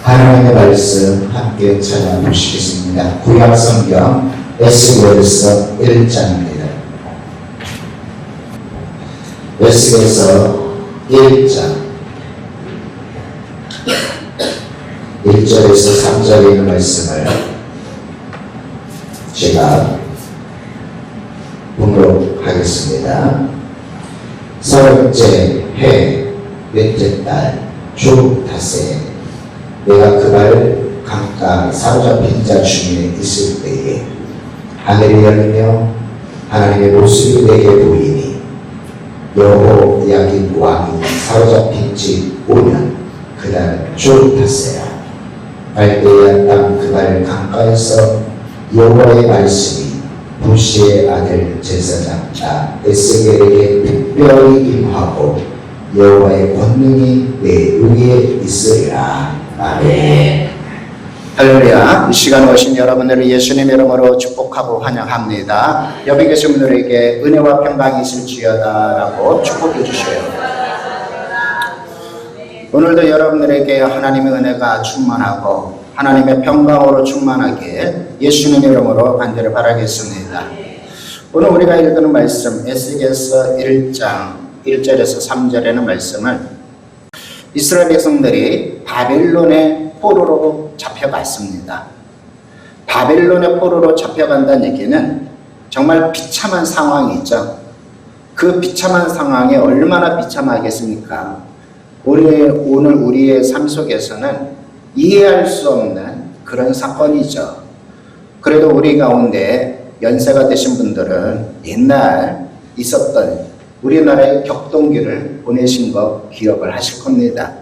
하나님의 말씀 함께 찾아보시겠습니다. 구약성경 에스겔서 1장입니다. 에스겔서 1장 1절에서 3절에 있는 말씀을 제가 봉독하겠습니다. 30째 해 넷째 달 주 닷새 내가 그발 강가 사로잡힌 자 중에 있을 때에 하늘이 열리며 하나님의 모습이 내게 보이니 여호야긴 왕이 사로잡힌 지 5년 그달 주 닷새라. 갈대아 땅 그발 강가에서 여호와의 말씀이 부시의 아들 제사장 에스겔에게 특별히 임하고 여호와의 권능이 내 위에 있으리라. 아멘. 할렐루야. 이 시간 오신 여러분들을 예수님 이름으로 축복하고 환영합니다. 여기 계신 분들에게 은혜와 평강이 있을지어다라고 축복해 주셔요. 오늘도 여러분들에게 하나님의 은혜가 충만하고 하나님의 평강으로 충만하게 예수님 이름으로 간절히 바라겠습니다. 오늘 우리가 읽는 말씀 에스겔서 1장 1절에서 3절에는 말씀을 이스라엘 백성들이 바벨론의 포로로 잡혀갔습니다. 바벨론의 포로로 잡혀간다는 얘기는 정말 비참한 상황이죠. 그 비참한 상황이 얼마나 비참하겠습니까? 오늘 우리의 삶 속에서는 이해할 수 없는 그런 사건이죠. 그래도 우리 가운데 연세가 되신 분들은 옛날 있었던 우리나라의 격동기를 보내신 거 기억을 하실 겁니다.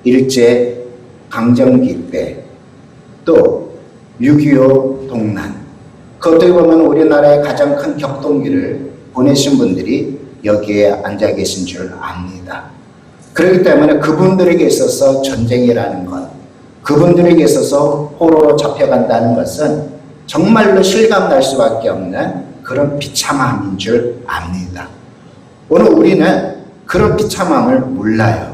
일제 강점기 때, 또 6.25 동란, 그 어떻게 보면 우리나라의 가장 큰 격동기를 보내신 분들이 여기에 앉아 계신 줄 압니다. 그렇기 때문에 그분들에게 있어서 전쟁이라는 것, 그분들에게 있어서 포로로 잡혀간다는 것은 정말로 실감날 수밖에 없는 그런 비참함인 줄 압니다. 오늘 우리는 그런 비참함을 몰라요.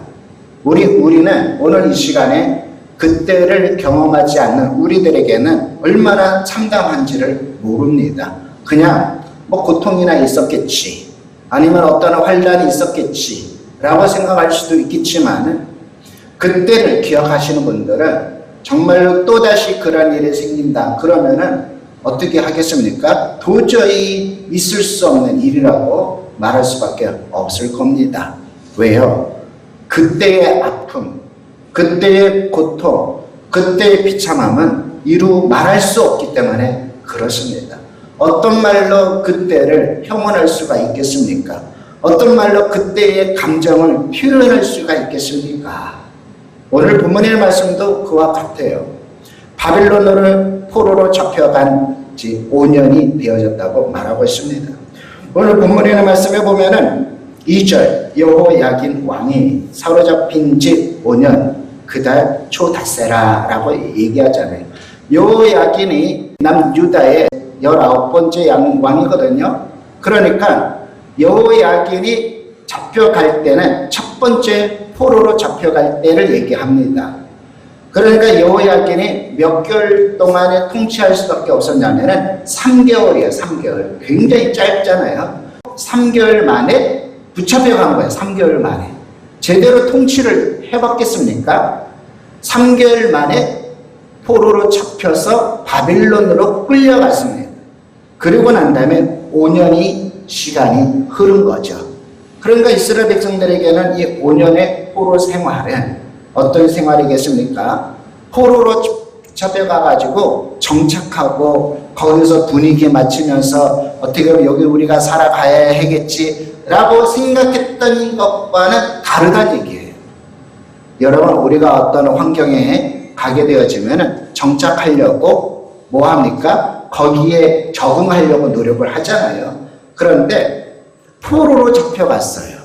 우리는 오늘 이 시간에 그때를 경험하지 않는 우리들에게는 얼마나 참담한지를 모릅니다. 그냥 뭐 고통이나 있었겠지, 아니면 어떤 환란이 있었겠지 라고 생각할 수도 있겠지만 그때를 기억하시는 분들은 정말로 또다시 그런 일이 생긴다 그러면은 어떻게 하겠습니까? 도저히 있을 수 없는 일이라고 말할 수밖에 없을 겁니다. 왜요? 그때의 아픔, 그때의 고통, 그때의 비참함은 이루 말할 수 없기 때문에 그렇습니다. 어떤 말로 그때를 형언할 수가 있겠습니까? 어떤 말로 그때의 감정을 표현할 수가 있겠습니까? 오늘 본문의 말씀도 그와 같아요. 바빌론으로 포로로 잡혀간 지 5년이 되어졌다고 말하고 있습니다. 오늘 본문의 말씀에 보면은 2절 여호야긴 왕이 사로잡힌 지 5년 그달 초 닷새라 라고 얘기하잖아요. 여호야긴이 남유다의 19번째 왕이거든요. 그러니까 여호야긴이 잡혀갈 때는 첫 번째 포로로 잡혀갈 때를 얘기합니다. 그러니까 여호야긴이 몇 개월 동안에 통치할 수밖에 없었냐면은 3개월이에요. 3개월. 굉장히 짧잖아요. 3개월 만에 붙잡혀간 거예요. 3개월 만에. 제대로 통치를 해봤겠습니까? 3개월 만에 포로로 잡혀서 바빌론으로 끌려갔습니다. 그리고 난 다음에 5년이 시간이 흐른 거죠. 그러니까 이스라엘 백성들에게는 이 5년의 포로 생활은 어떤 생활이겠습니까? 포로로 잡혀가가지고 정착하고 거기서 분위기에 맞추면서 어떻게 보면 여기 우리가 살아가야 하겠지라고 생각했던 것과는 다르다는 얘기예요. 여러분, 우리가 어떤 환경에 가게 되어지면 정착하려고 뭐 합니까? 거기에 적응하려고 노력을 하잖아요. 그런데 포로로 잡혀갔어요.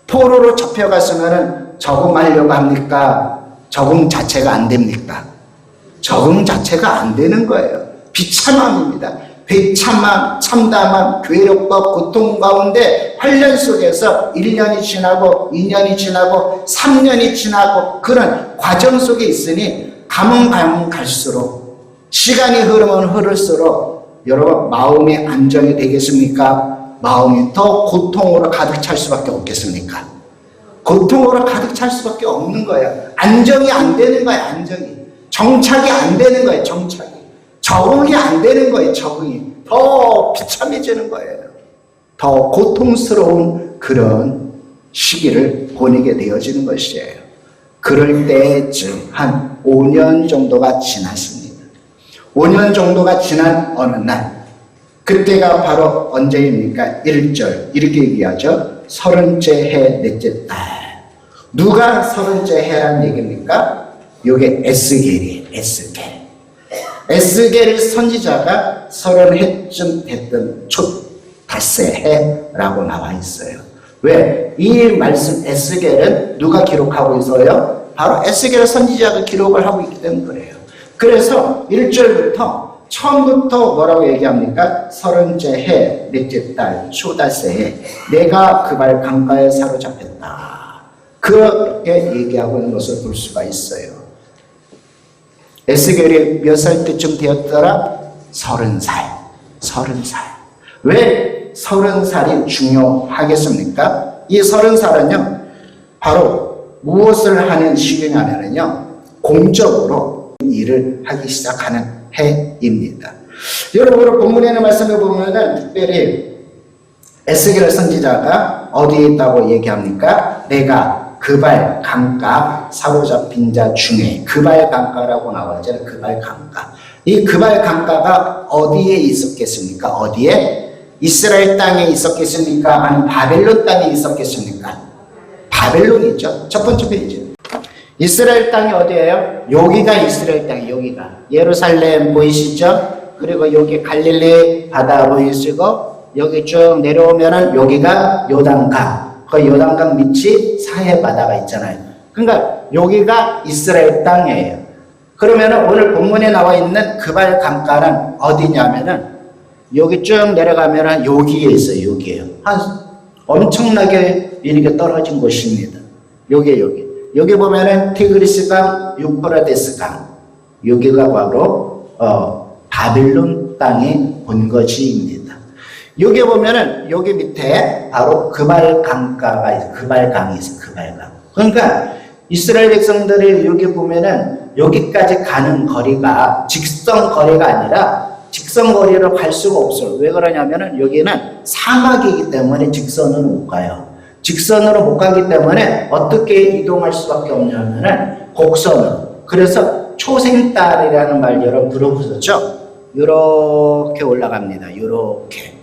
포로로 잡혀갔으면 적응하려고 합니까? 적응 자체가 안 됩니까? 적응 자체가 안 되는 거예요. 비참함입니다. 참담한 괴롭과 고통 가운데 환란 속에서 1년이 지나고 2년이 지나고 3년이 지나고 그런 과정 속에 있으니 가면 갈수록 시간이 흐르면 흐를수록 여러분 마음이 안정이 되겠습니까? 마음이 더 고통으로 가득 찰 수밖에 없겠습니까? 고통으로 가득 찰 수밖에 없는 거예요. 안정이 안 되는 거예요. 안정이. 정착이 안 되는 거예요. 정착이. 적응이 안 되는 거예요. 적응이. 더 비참해지는 거예요. 더 고통스러운 그런 시기를 보내게 되어지는 것이에요. 그럴 때쯤 한 5년 정도가 지났습니다. 5년 정도가 지난 어느 날, 그때가 바로 언제입니까? 1절 이렇게 얘기하죠. 30째 해 넷째 달. 누가 30째 해란 얘기입니까? 요게 에스겔이에요. 에스겔. 에스겔 선지자가 30해쯤 됐던 초 닷새 해라고 나와 있어요. 왜? 이 말씀 에스겔은 누가 기록하고 있어요? 바로 에스겔 선지자가 기록을 하고 있기 때문에 그래요. 그래서 1절부터 처음부터 뭐라고 얘기합니까? 30째 해 넷째 달 초닷새 해 내가 그발 강가에 사로잡혔다. 그렇게 얘기하고 있는 것을 볼 수가 있어요. 에스겔이 몇 살 때쯤 되었더라? 30살. 30살. 왜 30살이 중요하겠습니까? 이 30살은요, 바로 무엇을 하는 시기냐면요, 공적으로 일을 하기 시작하는 해입니다. 여러분, 본문에 있는 말씀을 보면은 특별히 에스겔 선지자가 어디에 있다고 얘기합니까? 내가 그발 강가 사로잡힌 자 중에 그발 강가라고 나왔잖아요. 그발 강가. 이 그발 강가가 어디에 있었겠습니까? 어디에? 이스라엘 땅에 있었겠습니까? 아니면 바벨론 땅에 있었겠습니까? 바벨론이죠. 첫 번째 페이지. 이스라엘 땅이 어디예요? 여기가 이스라엘 땅이에요. 여기가. 예루살렘 보이시죠? 그리고 여기 갈릴리 바다 보이시고 여기 쭉 내려오면은 여기가 요단강. 그 요단강 밑이 사해 바다가 있잖아요. 그러니까 여기가 이스라엘 땅이에요. 그러면은 오늘 본문에 나와 있는 그발 강가는 어디냐면은 여기 쭉 내려가면은 여기에 있어요. 여기에요. 한 엄청나게 이렇게 떨어진 곳입니다. 여기 보면은 티그리스강, 유프라데스강. 여기가 바로 바빌론 땅의 본거지입니다. 여기 보면은 여기 밑에 바로 그발 강가가 있어요. 그발강이 있어요. 그발강. 그러니까 이스라엘 백성들이 여기 보면은 여기까지 가는 거리가 직선 거리가 아니라 직선 거리로 갈 수가 없어요. 왜 그러냐면은 여기는 사막이기 때문에 직선으로 못 가요. 직선으로 못 가기 때문에 어떻게 이동할 수밖에 없냐면은 곡선으로. 그래서 초생달이라는 말 여러분 들어보셨죠? 이렇게 올라갑니다. 이렇게.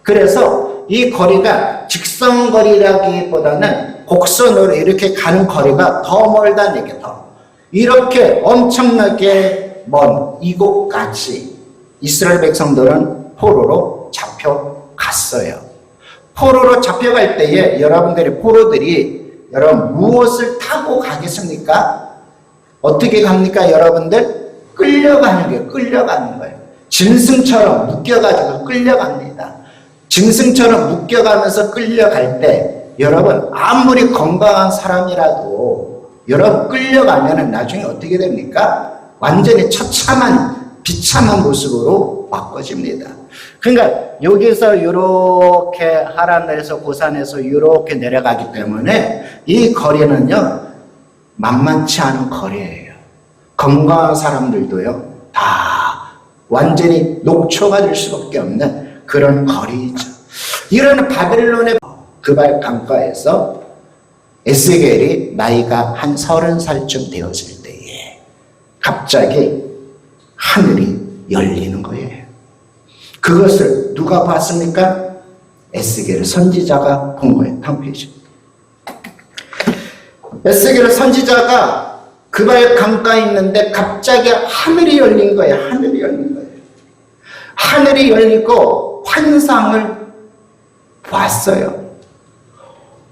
그래서 이 거리가 직선거리라기보다는 곡선으로 이렇게 가는 거리가 더 멀다는 얘기예요. 더. 이렇게 엄청나게 먼 이곳까지 이스라엘 백성들은 포로로 잡혀갔어요. 포로로 잡혀갈 때에 여러분들의 포로들이 여러분 무엇을 타고 가겠습니까? 어떻게 갑니까? 여러분들? 끌려가는 거예요. 끌려가는 거예요. 짐승처럼 묶여가지고 끌려갑니다. 짐승처럼 묶여가면서 끌려갈 때 여러분 아무리 건강한 사람이라도 여러분 끌려가면은 나중에 어떻게 됩니까? 완전히 처참한 비참한 모습으로 바꿔집니다. 그러니까 여기서 이렇게 하란에서 고산에서 이렇게 내려가기 때문에 이 거리는요 만만치 않은 거리예요. 건강한 사람들도요 다 완전히 녹초가 될 수밖에 없는 그런 거리죠. 이런 바벨론의 그발 강가에서 에스겔이 나이가 한 30살쯤 되었을 때에 갑자기 하늘이 열리는 거예요. 그것을 누가 봤습니까? 에스겔 선지자가 본 거예요. 다음 페이지. 에스겔 선지자가 그발 강가에 있는데 갑자기 하늘이 열린 거예요. 하늘이 열린 거예요. 하늘이 열리고 환상을 봤어요.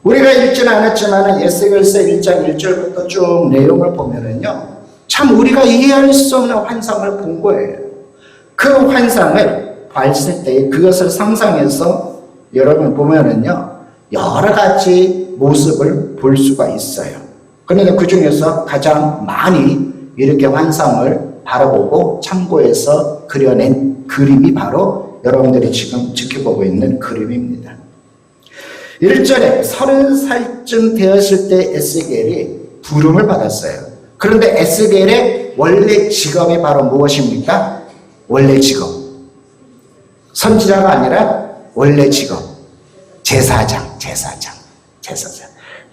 우리가 읽지는 않았지만 에스겔서 1장 1절부터 쭉 내용을 보면은요 참 우리가 이해할 수 없는 환상을 본 거예요. 그 환상을 봤을 때 그것을 상상해서 여러분 보면은요, 여러 가지 모습을 볼 수가 있어요. 그런데 그 중에서 가장 많이 이렇게 환상을 바라보고 참고해서 그려낸 그림이 바로 여러분들이 지금 지켜보고 있는 그림입니다. 1절에 30살쯤 되었을 때 에스겔이 부름을 받았어요. 그런데 에스겔의 원래 직업이 바로 무엇입니까? 원래 직업. 선지자가 아니라 원래 직업. 제사장.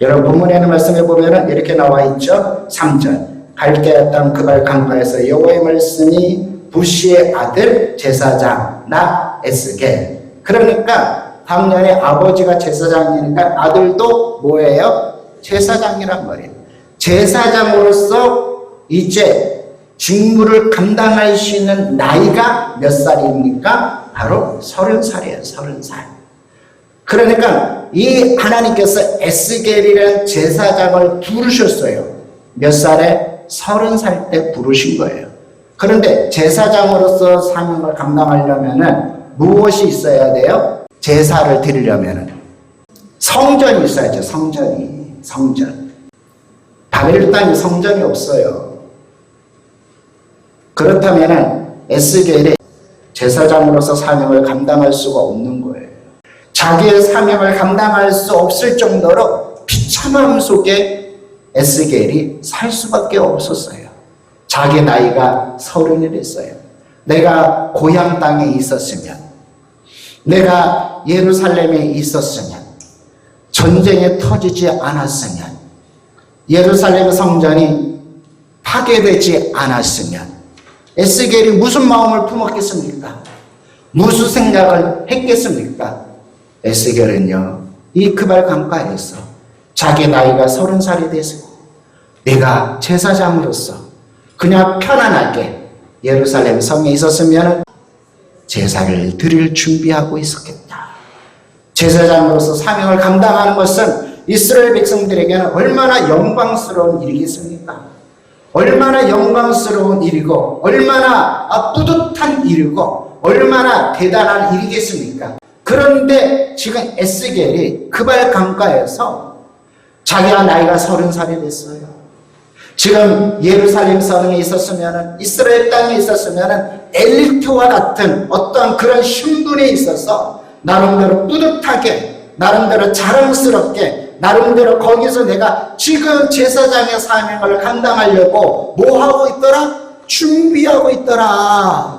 여러분 본문에는 말씀해 보면 이렇게 나와 있죠. 3절. 갈대아 땅 그발 강가에서 여호와의 말씀이 부시의 아들 제사장 나 에스겔. 그러니까 당연히 아버지가 제사장이니까 아들도 뭐예요? 제사장이란 말이에요. 제사장으로서 이제 직무를 감당할 수 있는 나이가 몇 살입니까? 바로 30살이에요. 30살. 그러니까 이 하나님께서 에스겔이라는 제사장을 부르셨어요. 몇 살에? 30살 때 부르신 거예요. 그런데 제사장으로서 사명을 감당하려면은 무엇이 있어야 돼요? 제사를 드리려면은 성전이 있어야죠. 성전. 바벨 땅에 성전이 없어요. 그렇다면은 에스겔이 제사장으로서 사명을 감당할 수가 없는 거예요. 자기의 사명을 감당할 수 없을 정도로 비참함 속에 에스겔이 살 수밖에 없었어요. 자기 나이가 30이 됐어요. 내가 고향 땅에 있었으면, 내가 예루살렘에 있었으면, 전쟁에 터지지 않았으면, 예루살렘 성전이 파괴되지 않았으면 에스겔이 무슨 마음을 품었겠습니까? 무슨 생각을 했겠습니까? 에스겔은요, 이 그발 강가에서 자기 나이가 30살이 돼서 내가 제사장으로서 그냥 편안하게 예루살렘 성에 있었으면 제사를 드릴 준비하고 있었겠다. 제사장으로서 사명을 감당하는 것은 이스라엘 백성들에게는 얼마나 영광스러운 일이겠습니까? 얼마나 영광스러운 일이고 얼마나 뿌듯한 일이고 얼마나 대단한 일이겠습니까? 그런데 지금 에스겔이 그발 강가에서 자기가 나이가 30살이 됐어요. 지금 예루살렘 성에 있었으면, 이스라엘 땅에 있었으면 엘리트와 같은 어떤 그런 신분에 있어서 나름대로 뿌듯하게, 나름대로 자랑스럽게, 나름대로 거기서 내가 지금 제사장의 사명을 감당하려고 뭐 하고 있더라? 준비하고 있더라.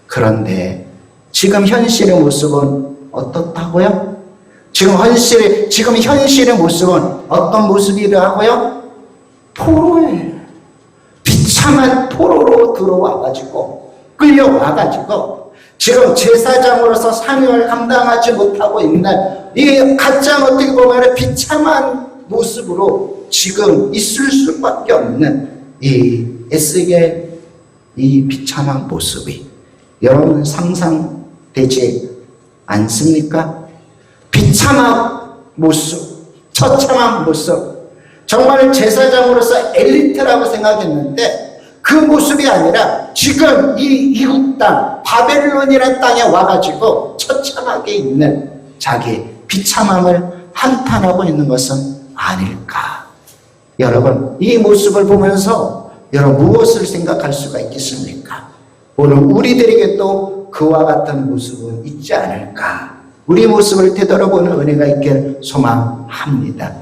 그런데 지금 현실의 모습은 어떻다고요? 지금 현실의 모습은 어떤 모습이라고요? 포로예요. 비참한 포로로 들어와가지고, 끌려와가지고, 지금 제사장으로서 사명을 감당하지 못하고 있는 이 가장 어떻게 보면 비참한 모습으로 지금 있을 수밖에 없는 이 에스겔 이 비참한 모습이 여러분 상상되지 않습니까? 비참한 모습, 처참한 모습, 정말 제사장으로서 엘리트라고 생각했는데 그 모습이 아니라 지금 이 이국 땅, 바벨론이라는 땅에 와가지고 처참하게 있는 자기 비참함을 한탄하고 있는 것은 아닐까. 여러분, 이 모습을 보면서 여러분 무엇을 생각할 수가 있겠습니까? 오늘 우리들에게 또 그와 같은 모습은 있지 않을까. 우리 모습을 되돌아보는 은혜가 있길 소망합니다.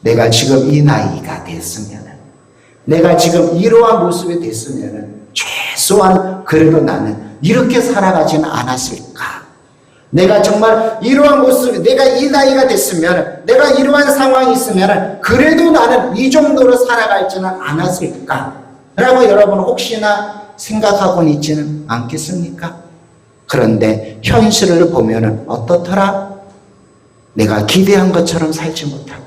내가 지금 이 나이가 됐으면, 내가 지금 이러한 모습이 됐으면 최소한 그래도 나는 이렇게 살아가지는 않았을까. 내가 정말 이러한 모습, 내가 이 나이가 됐으면, 내가 이러한 상황이 있으면 그래도 나는 이 정도로 살아가지는 않았을까 라고 여러분 혹시나 생각하고는 있지는 않겠습니까? 그런데 현실을 보면 어떻더라? 내가 기대한 것처럼 살지 못하고,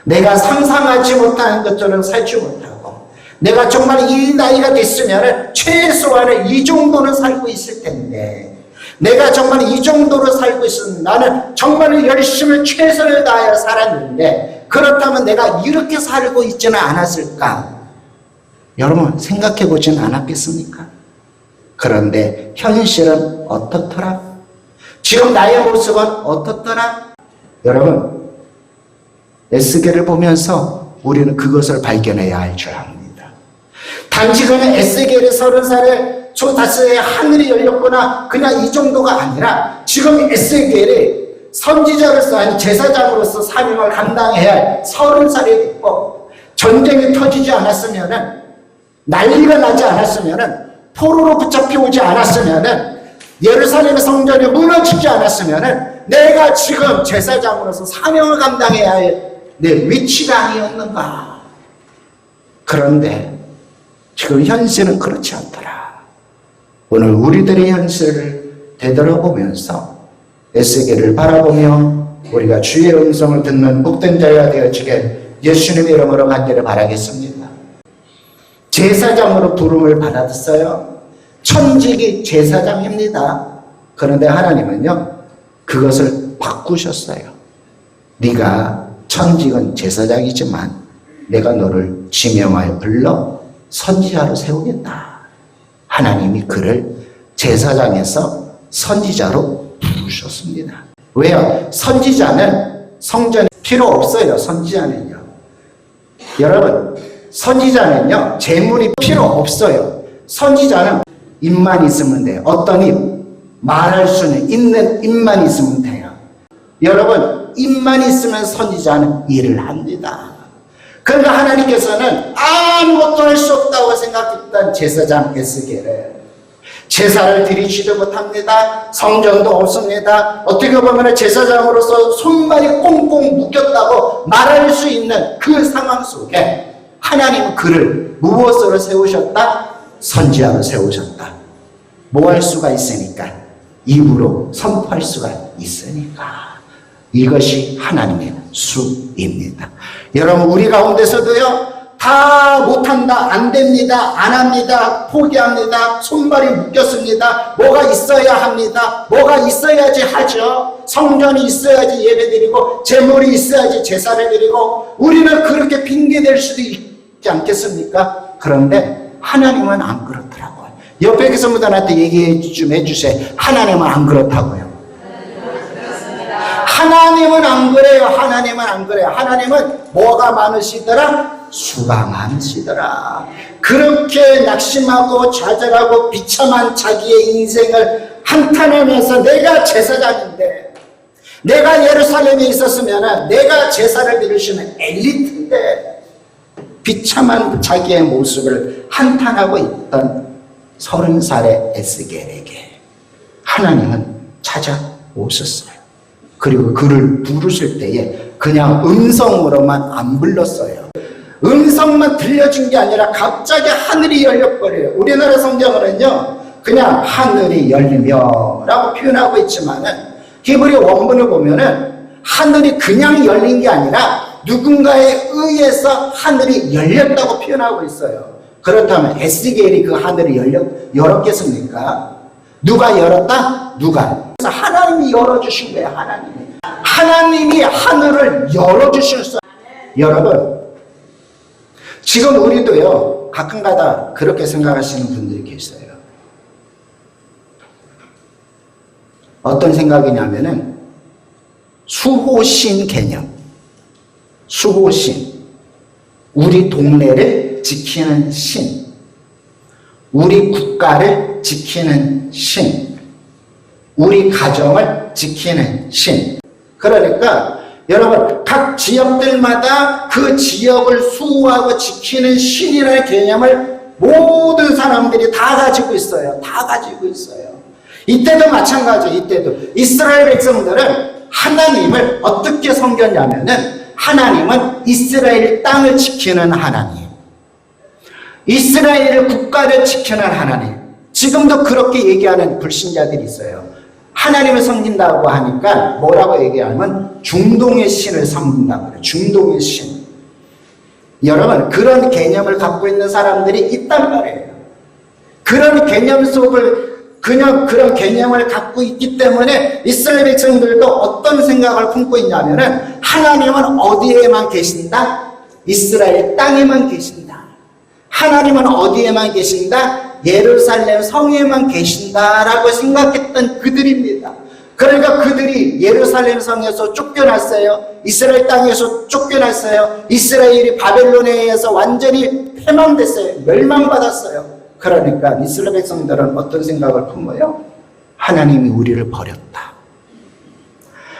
내가 상상하지 못하는 것처럼 살지 못하고, 내가 정말 이 나이가 됐으면 최소한은 이 정도는 살고 있을 텐데, 내가 정말 이 정도로 살고 있으면 나는 정말 열심히 최선을 다하여 살았는데 그렇다면 내가 이렇게 살고 있지는 않았을까? 여러분 생각해 보진 않았겠습니까? 그런데 현실은 어떻더라? 지금 나의 모습은 어떻더라? 여러분, 에스겔을 보면서 우리는 그것을 발견해야 할 줄 압니다. 단지는 에스겔이 30살에 조다스의 하늘이 열렸구나, 그냥 이 정도가 아니라 지금 에스겔이 선지자로서, 아니 제사장으로서 사명을 감당해야 할 30살이 됐고, 전쟁이 터지지 않았으면은, 난리가 나지 않았으면은, 포로로 붙잡혀 오지 않았으면은, 예루살렘의 성전이 무너지지 않았으면은 내가 지금 제사장으로서 사명을 감당해야 할 내 위치가 아니었는가. 그런데 지금 현실은 그렇지 않더라. 오늘 우리들의 현실을 되돌아보면서 에스겔을 바라보며 우리가 주의 음성을 듣는 복된 자가 되어지게 예수님의 이름으로 간절히 바라겠습니다. 제사장으로 부름을 받았어요. 천직이 제사장입니다. 그런데 하나님은요, 그것을 바꾸셨어요. 네가 천직은 제사장이지만 내가 너를 지명하여 불러 선지자로 세우겠다. 하나님이 그를 제사장에서 선지자로 부르셨습니다. 왜요? 선지자는 성전이 필요 없어요. 선지자는요. 여러분, 선지자는요, 재물이 필요 없어요. 선지자는 입만 있으면 돼요. 어떤 입? 말할 수는 있는 입만 있으면 돼요. 여러분, 입만 있으면 선지자는 일을 합니다. 그러니까 하나님께서는 아무것도 할 수 없다고 생각했던 제사장 에스겔을 제사를 드리지도 못합니다. 성전도 없습니다. 어떻게 보면 제사장으로서 손발이 꽁꽁 묶였다고 말할 수 있는 그 상황 속에 하나님은 그를 무엇으로 세우셨다? 선지자로 세우셨다. 뭐 할 수가 있으니까? 입으로 선포할 수가 있으니까. 이것이 하나님의 수입니다. 여러분, 우리 가운데서도요, 다 못한다, 안 됩니다, 안 합니다, 포기합니다, 손발이 묶였습니다, 뭐가 있어야 합니다, 뭐가 있어야지 하죠. 성전이 있어야지 예배드리고 재물이 있어야지 제사를 드리고, 우리는 그렇게 핑계댈 수도 있지 않겠습니까? 그런데 하나님은 안 그렇더라고요. 옆에 계신 분들한테 얘기 좀 해주세요. 하나님은 안 그렇다고요. 하나님은 안 그래요. 하나님은 안 그래요. 하나님은 뭐가 많으시더라? 수가 많으시더라. 그렇게 낙심하고 좌절하고 비참한 자기의 인생을 한탄하면서 내가 제사장인데, 내가 예루살렘에 있었으면 내가 제사를 드릴 수 있는 엘리트인데, 비참한 자기의 모습을 한탄하고 있던 30살의 에스겔에게 하나님은 찾아오셨어요. 그리고 그를 부르실 때에 그냥 음성으로만 안 불렀어요. 음성만 들려준 게 아니라 갑자기 하늘이 열려버려요. 우리나라 성경으로는요, 그냥 하늘이 열리며 라고 표현하고 있지만은 히브리 원문을 보면은 하늘이 그냥 열린 게 아니라 누군가에 의해서 하늘이 열렸다고 표현하고 있어요. 그렇다면 에스겔이 그 하늘을 열었겠습니까? 누가 열었다? 누가? 그래서 하나님이 열어주신 거예요. 하나님이 하늘을 열어주셨어요. 여러분, 지금 우리도요, 가끔가다 그렇게 생각하시는 분들이 계세요. 어떤 생각이냐면은 수호신 개념. 수호신. 우리 동네를 지키는 신. 우리 국가를 지키는 신. 우리 가정을 지키는 신. 그러니까 여러분, 각 지역들마다 그 지역을 수호하고 지키는 신이라는 개념을 모든 사람들이 다 가지고 있어요. 다 가지고 있어요. 이때도 마찬가지예요. 이때도 이스라엘 백성들은 하나님을 어떻게 섬겼냐면은, 하나님은 이스라엘 땅을 지키는 하나님, 이스라엘 국가를 지키는 하나님. 지금도 그렇게 얘기하는 불신자들이 있어요. 하나님을 섬긴다고 하니까 뭐라고 얘기하면 중동의 신을 섬긴다고 그래요. 중동의 신. 여러분, 그런 개념을 갖고 있는 사람들이 있단 말이에요. 그런 개념 속을 그런 개념을 갖고 있기 때문에 이스라엘 백성들도 어떤 생각을 품고 있냐면은, 하나님은 어디에만 계신다? 이스라엘 땅에만 계신다. 하나님은 어디에만 계신다? 예루살렘 성에만 계신다라고 생각했던 그들입니다. 그러니까 그들이 예루살렘 성에서 쫓겨났어요. 이스라엘 땅에서 쫓겨났어요. 이스라엘이 바벨론에 의해서 완전히 패망됐어요. 멸망받았어요. 그러니까 이스라엘 백성들은 어떤 생각을 품어요? 하나님이 우리를 버렸다.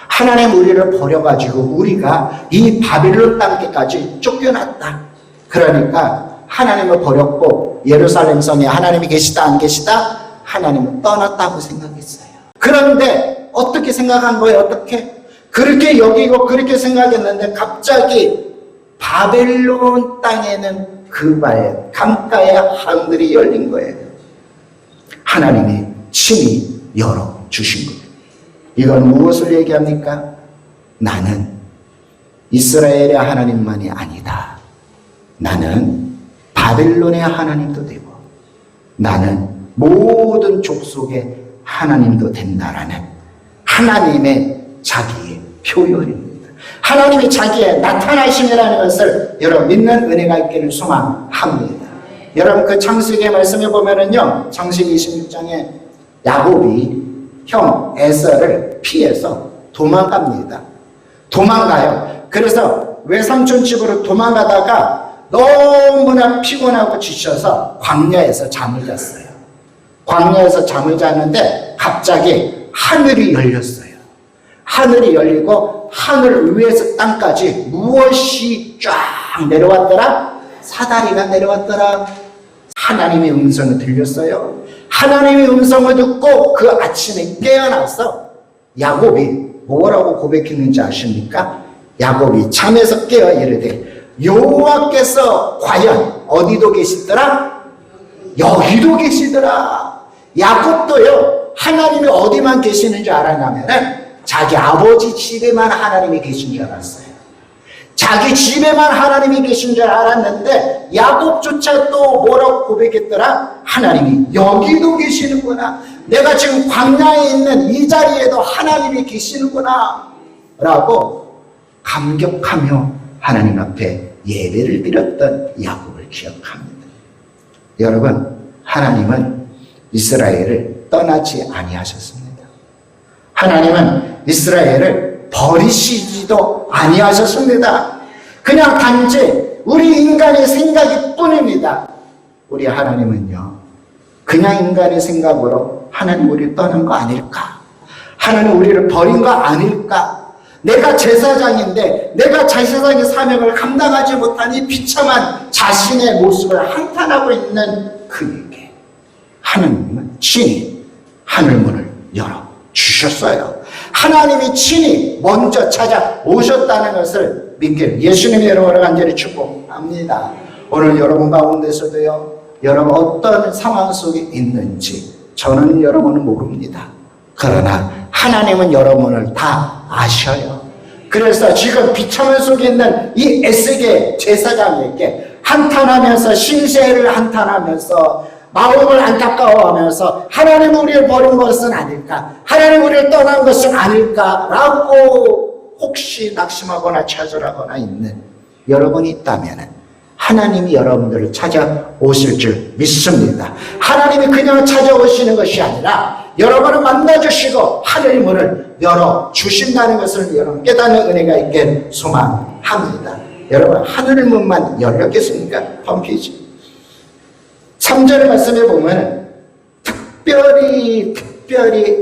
하나님 우리를 버려가지고 우리가 이 바벨론 땅까지 쫓겨났다. 그러니까 하나님을 버렸고 예루살렘 성에 하나님이 계시다 안 계시다? 하나님을 떠났다고 생각했어요. 그런데 어떻게 생각한 거예요? 어떻게? 그렇게 여기고 그렇게 생각했는데 갑자기 바벨론 땅에는 강가의 하늘이 열린 거예요. 하나님이 친히 열어주신 거예요. 이건 무엇을 얘기합니까? 나는 이스라엘의 하나님만이 아니다. 나는 바벨론의 하나님도 되고 나는 모든 족속의 하나님도 된다라는 하나님의 자기의 표현입니다. 하나님이 자기의 나타나심이라는 것을 여러분 믿는 은혜가 있기를 소망합니다. 여러분 그 창세기의 말씀에 보면은요, 창세기 26장에 야곱이 형 에서를 피해서 도망갑니다. 도망가요. 그래서 외삼촌 집으로 도망가다가 너무나 피곤하고 지쳐서 광야에서 잠을 잤어요. 광야에서 잠을 잤는데 갑자기 하늘이 열렸어요. 하늘이 열리고 하늘 위에서 땅까지 무엇이 쫙 내려왔더라? 사다리가 내려왔더라. 하나님의 음성이 들렸어요. 하나님의 음성을 듣고 그 아침에 깨어나서 야곱이 뭐라고 고백했는지 아십니까? 야곱이 잠에서 깨어 이르되 여호와께서 과연 어디도 계시더라? 여기도 계시더라. 야곱도요, 하나님이 어디만 계시는 줄 알았냐면은 자기 아버지 집에만 하나님이 계신 줄 알았어요. 자기 집에만 하나님이 계신 줄 알았는데 야곱조차 또 뭐라고 고백했더라? 하나님이 여기도 계시는구나. 내가 지금 광야에 있는 이 자리에도 하나님이 계시는구나 라고 감격하며 하나님 앞에 예배를 드렸던 야곱을 기억합니다. 여러분, 하나님은 이스라엘을 떠나지 아니하셨습니다. 하나님은 이스라엘을 버리시지도 아니하셨습니다. 그냥 단지 우리 인간의 생각일 뿐입니다. 우리 하나님은요, 그냥 인간의 생각으로 하나님 우리를 떠난 거 아닐까? 하나님 우리를 버린 거 아닐까? 내가 제사장인데 내가 제사장의 사명을 감당하지 못한 이 비참한 자신의 모습을 한탄하고 있는 그에게 하나님은 친히 하늘문을 열어주셨어요. 하나님이 친히 먼저 찾아오셨다는 것을 믿기를 예수님의 이름으로 간절히 축복합니다. 오늘 여러분 가운데서도요, 여러분 어떤 상황 속에 있는지 저는 여러분은 모릅니다. 그러나 하나님은 여러분을 다 아셔요. 그래서 지금 비참한 속에 있는 이 에스겔 제사장에게 한탄하면서 신세를 한탄하면서 마음을 안타까워하면서 하나님 우리를 버린 것은 아닐까, 하나님 우리를 떠난 것은 아닐까라고 혹시 낙심하거나 좌절하거나 있는 여러분이 있다면 하나님이 여러분들을 찾아오실 줄 믿습니다. 하나님이 그냥 찾아오시는 것이 아니라 여러분을 만나주시고 하늘 문을 열어주신다는 것을 여러분 깨닫는 은혜가 있게 소망합니다. 여러분 하늘 문만 열렸겠습니까? 펌피지. 3절 말씀에 보면 특별히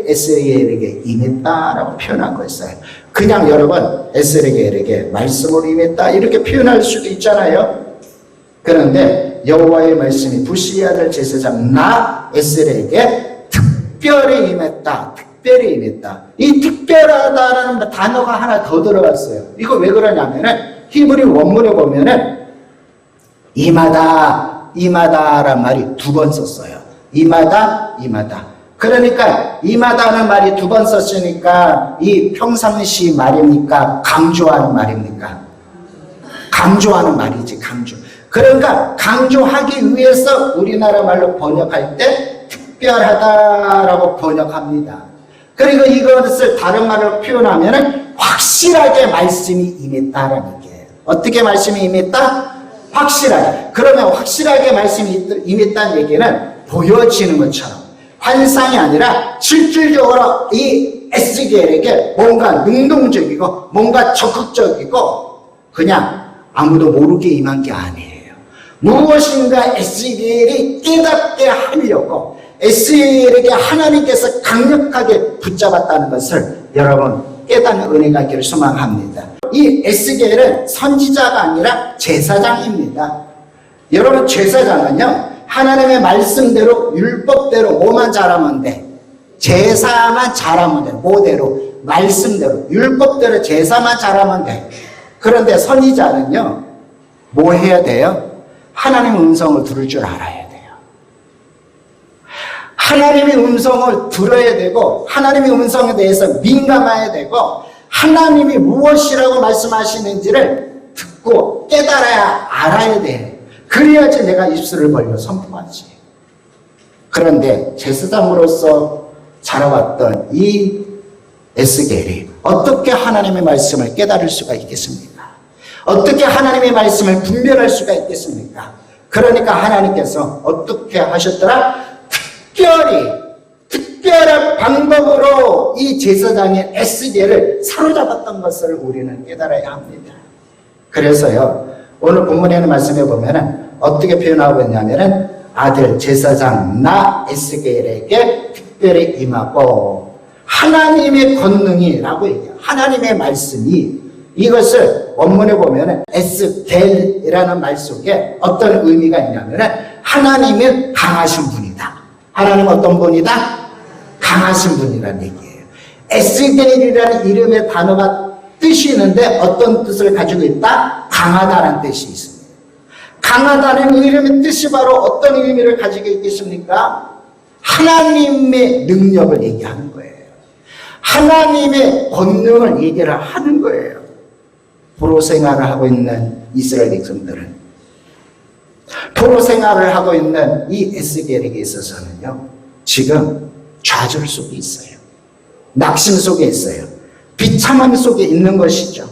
에스겔에게 임했다라고 표현하고 있어요. 그냥 여러분 에스겔에게 말씀으로 임했다 이렇게 표현할 수도 있잖아요. 그런데 여호와의 말씀이 부시의 아들 제사장 나 에스겔에게 특별히 임했다. 특별히 임했다. 이 특별하다라는 단어가 하나 더 들어갔어요. 이거 왜 그러냐면은 히브리 원문에 보면은 임하다란 말이 2번 썼어요. 임하다. 그러니까 임하다는 말이 2번 썼으니까 이 평상시 말입니까? 강조하는 말입니까? 강조하는 말이지, 강조. 그러니까 강조하기 위해서 우리나라 말로 번역할 때 특별하다라고 번역합니다. 그리고 이것을 다른 말로 표현하면 확실하게 말씀이 임했다라는 얘기예요. 어떻게 말씀이 임했다? 확실하게. 그러면 확실하게 말씀이 임했다는 얘기는 보여지는 것처럼 환상이 아니라 실질적으로 이 에스겔에게 뭔가 능동적이고 뭔가 적극적이고 그냥 아무도 모르게 임한 게 아니에요. 무엇인가 에스겔이 깨닫게 하려고 에스겔에게 하나님께서 강력하게 붙잡았다는 것을 여러분 깨닫는 은혜가 있기를 소망합니다. 이 에스겔은 선지자가 아니라 제사장입니다. 여러분 제사장은요 하나님의 말씀대로 율법대로 뭐만 잘하면 돼? 제사만 잘하면 돼. 뭐대로? 말씀대로 율법대로 제사만 잘하면 돼. 그런데 선지자는요 뭐 해야 돼요? 하나님의 음성을 들을 줄 알아야 돼요. 하나님의 음성을 들어야 되고 하나님의 음성에 대해서 민감해야 되고 하나님이 무엇이라고 말씀하시는지를 듣고 깨달아야 알아야 돼. 그래야지 내가 입술을 벌려 선포하지. 그런데 제사장으로서 자라왔던 이 에스겔이 어떻게 하나님의 말씀을 깨달을 수가 있겠습니까? 어떻게 하나님의 말씀을 분별할 수가 있겠습니까? 그러니까 하나님께서 어떻게 하셨더라? 특별한 방법으로 이 제사장의 에스겔을 사로잡았던 것을 우리는 깨달아야 합니다. 그래서요 오늘 본문에는 말씀해 보면은 어떻게 표현하고 있냐면은 아들 제사장 나 에스겔에게 특별히 임하고 하나님의 권능이라고 얘기해요. 하나님의 말씀이 이것을 원문에 보면은 에스겔이라는 말 속에 어떤 의미가 있냐면은 하나님은 강하신 분이다. 하나님 어떤 분이다? 강하신 분이라는 얘기예요. 에스겔이라는 이름의 단어가 뜻이 있는데 어떤 뜻을 가지고 있다? 강하다는 뜻이 있습니다. 강하다는 이름의 뜻이 바로 어떤 의미를 가지고 있겠습니까? 하나님의 능력을 얘기하는 거예요. 하나님의 권능을 얘기를 하는 거예요. 포로 생활을 하고 있는 이스라엘 백성들은 포로 생활을 하고 있는 이 에스겔에게 있어서는요 지금 좌절 속에 있어요. 낙심 속에 있어요. 비참함 속에 있는 것이죠.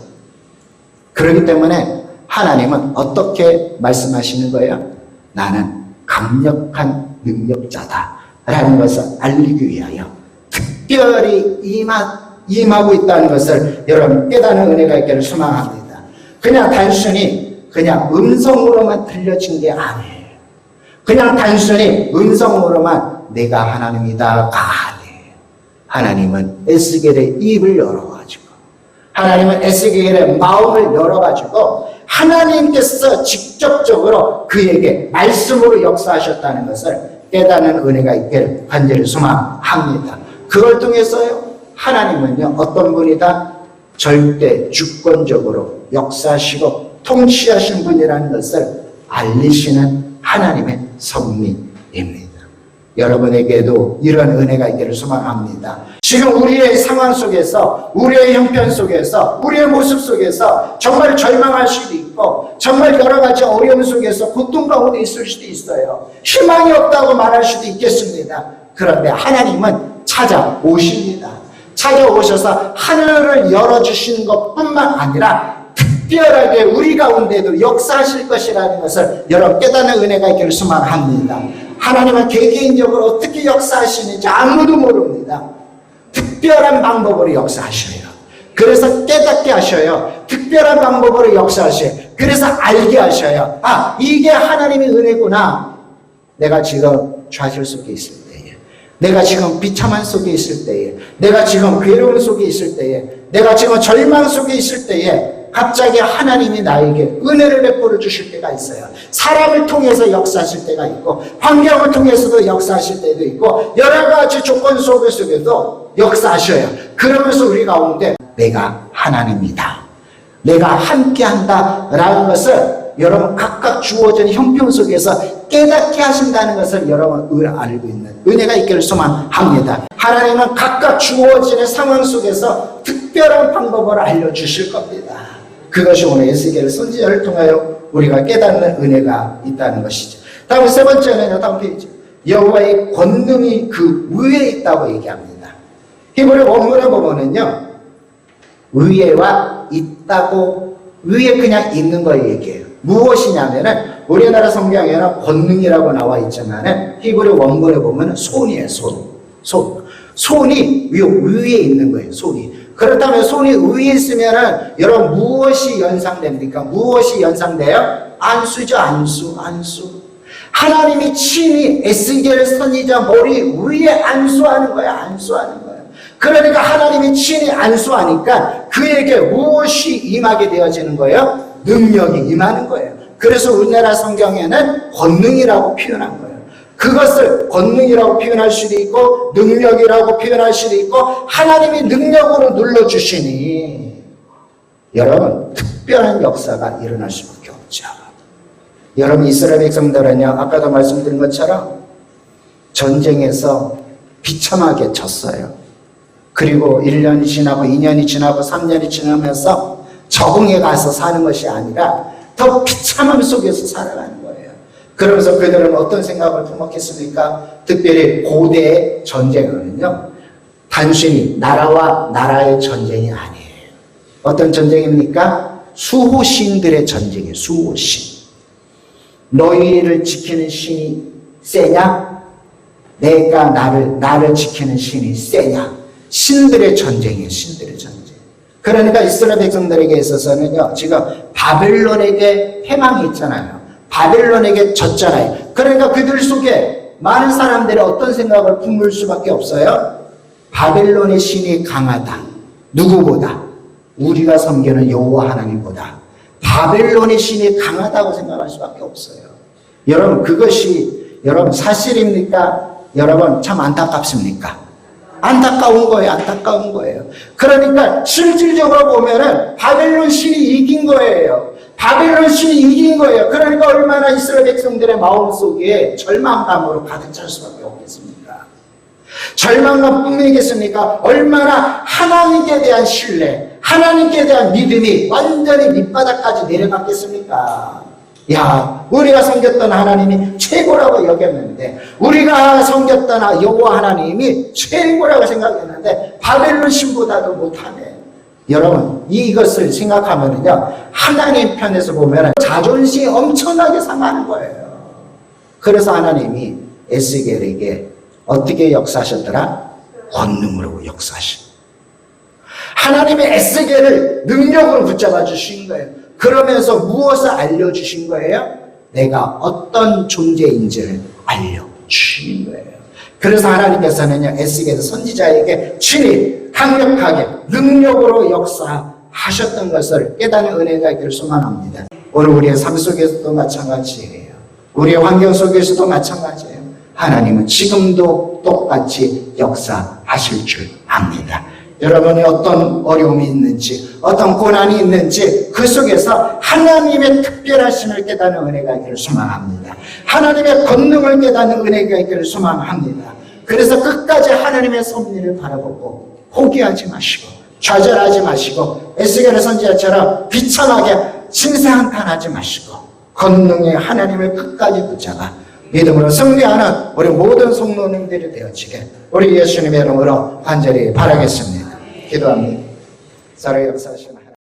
그렇기 때문에 하나님은 어떻게 말씀하시는 거예요? 나는 강력한 능력자다 라는 것을 알리기 위하여 특별히 임하고 있다는 것을 여러분 깨닫는 은혜가 있기를 소망합니다. 그냥 단순히 그냥 음성으로만 들려진 게 아니에요. 그냥 단순히 음성으로만 내가 하나님이다가 아니에요. 하나님은 에스겔의 입을 열어가지고 하나님은 에스겔의 마음을 열어가지고 하나님께서 직접적으로 그에게 말씀으로 역사하셨다는 것을 깨닫는 은혜가 있기를 간절히 소망합니다. 그걸 통해서요 하나님은요 어떤 분이다? 절대 주권적으로 역사하시고 통치하신 분이라는 것을 알리시는 하나님의 섭리입니다. 여러분에게도 이런 은혜가 있기를 소망합니다. 지금 우리의 상황 속에서 우리의 형편 속에서 우리의 모습 속에서 정말 절망할 수도 있고 정말 여러 가지 어려움 속에서 고통 가운데 있을 수도 있어요. 희망이 없다고 말할 수도 있겠습니다. 그런데 하나님은 찾아오십니다. 찾아오셔서 하늘을 열어주시는 것뿐만 아니라 특별하게 우리 가운데도 역사하실 것이라는 것을 여러분 깨닫는 은혜가 있기를 소망합니다. 하나님은 개개인적으로 어떻게 역사하시는지 아무도 모릅니다. 특별한 방법으로 역사하셔요. 그래서 깨닫게 하셔요. 특별한 방법으로 역사하셔요. 그래서 알게 하셔요. 아, 이게 하나님의 은혜구나. 내가 지금 좌절 속에 있을 때에, 내가 지금 비참한 속에 있을 때에, 내가 지금 괴로움 속에 있을 때에, 내가 지금 절망 속에 있을 때에 갑자기 하나님이 나에게 은혜를 베풀어 주실 때가 있어요. 사람을 통해서 역사하실 때가 있고 환경을 통해서도 역사하실 때도 있고 여러 가지 조건 속에서도 역사하셔요. 그러면서 우리 가운데 내가 하나님이다, 내가 함께한다 라는 것을 여러분 각각 주어진 형편 속에서 깨닫게 하신다는 것을 여러분 알고 있는 은혜가 있기를 소망합니다. 하나님은 각각 주어지는 상황 속에서 특별한 방법을 알려주실 겁니다. 그것이 오늘 에스겔 선지자를 통하여 우리가 깨닫는 은혜가 있다는 것이죠. 다음 세 번째는요, 다음 페이지. 여호와의 권능이 그 위에 있다고 얘기합니다. 히브리 원문에 보면은요, 위에와 있다고, 위에 그냥 있는 걸 얘기해요. 무엇이냐면은 우리나라 성경에는 권능이라고 나와 있지만은 히브리 원문에 보면 손이에요. 손이 위에 있는 거예요. 손이. 그렇다면 손이 위에 있으면은 여러분 무엇이 연상됩니까? 무엇이 연상돼요? 안수죠. 안수. 하나님이 친히 에스겔 선지자 머리 위에 안수하는 거예요. 안수하는 거예요. 그러니까 하나님이 친히 안수하니까 그에게 무엇이 임하게 되어지는 거예요? 능력이 임하는 거예요. 그래서 우리나라 성경에는 권능이라고 표현한 거예요. 그것을 권능이라고 표현할 수도 있고 능력이라고 표현할 수도 있고 하나님이 능력으로 눌러주시니 여러분 특별한 역사가 일어날 수밖에 없죠. 여러분 이스라엘 백성들은요 아까도 말씀드린 것처럼 전쟁에서 비참하게 졌어요. 그리고 1년이 지나고 2년이 지나고 3년이 지나면서 적응해 가서 사는 것이 아니라 더 비참함 속에서 살아가는 거예요. 그러면서 그들은 어떤 생각을 품었겠습니까? 특별히 고대의 전쟁은요 단순히 나라와 나라의 전쟁이 아니에요. 어떤 전쟁입니까? 수호신들의 전쟁이에요. 수호신. 너희를 지키는 신이 세냐? 내가 나를 지키는 신이 세냐? 신들의 전쟁이에요. 신들의 전쟁. 그러니까 이스라엘 백성들에게 있어서는요 지금 바벨론에게 패망이 있잖아요. 바벨론에게 졌잖아요. 그러니까 그들 속에 많은 사람들이 어떤 생각을 품을 수밖에 없어요? 바벨론의 신이 강하다. 누구보다? 우리가 섬기는 여호와 하나님보다 바벨론의 신이 강하다고 생각할 수밖에 없어요. 여러분 그것이 여러분 사실입니까? 여러분 참 안타깝습니까? 안타까운 거예요. 그러니까 실질적으로 보면은 바벨론 신이 이긴 거예요. 그러니까 얼마나 이스라엘 백성들의 마음속에 절망감으로 가득 찰 수밖에 없겠습니까? 절망감뿐이겠습니까? 얼마나 하나님께 대한 신뢰, 하나님께 대한 믿음이 완전히 밑바닥까지 내려갔겠습니까? 야, 우리가 섬겼던 하나님이 최고라고 여겼는데, 우리가 섬겼던 여호와 하나님이 최고라고 생각했는데 바벨론 신보다도 못하네. 여러분 이것을 생각하면요 하나님 편에서 보면 자존심이 엄청나게 상하는 거예요. 그래서 하나님이 에스겔에게 어떻게 역사하셨더라? 권능으로 역사하신. 하나님이 에스겔을 능력으로 붙잡아 주신 거예요. 그러면서 무엇을 알려주신 거예요? 내가 어떤 존재인지를 알려주신 거예요. 그래서 하나님께서는요 에스겔 선지자에게 친히 강력하게 능력으로 역사하셨던 것을 깨닫는 은혜가 있기를 소망합니다. 오늘 우리의 삶 속에서도 마찬가지예요. 우리의 환경 속에서도 마찬가지예요. 하나님은 지금도 똑같이 역사하실 줄 압니다. 여러분이 어떤 어려움이 있는지 어떤 고난이 있는지 그 속에서 하나님의 특별하심을 깨닫는 은혜가 있기를 소망합니다. 하나님의 권능을 깨닫는 은혜가 있기를 소망합니다. 그래서 끝까지 하나님의 섭리를 바라보고 포기하지 마시고 좌절하지 마시고 에스겔의 선지자처럼 비참하게 신세한탄하지 마시고 권능의 하나님을 끝까지 붙잡아 믿음으로 승리하는 우리 모든 성도님들이 되어지게 우리 예수님의 이름으로 간절히 바라겠습니다. 기도합니다. 살아 역사하시는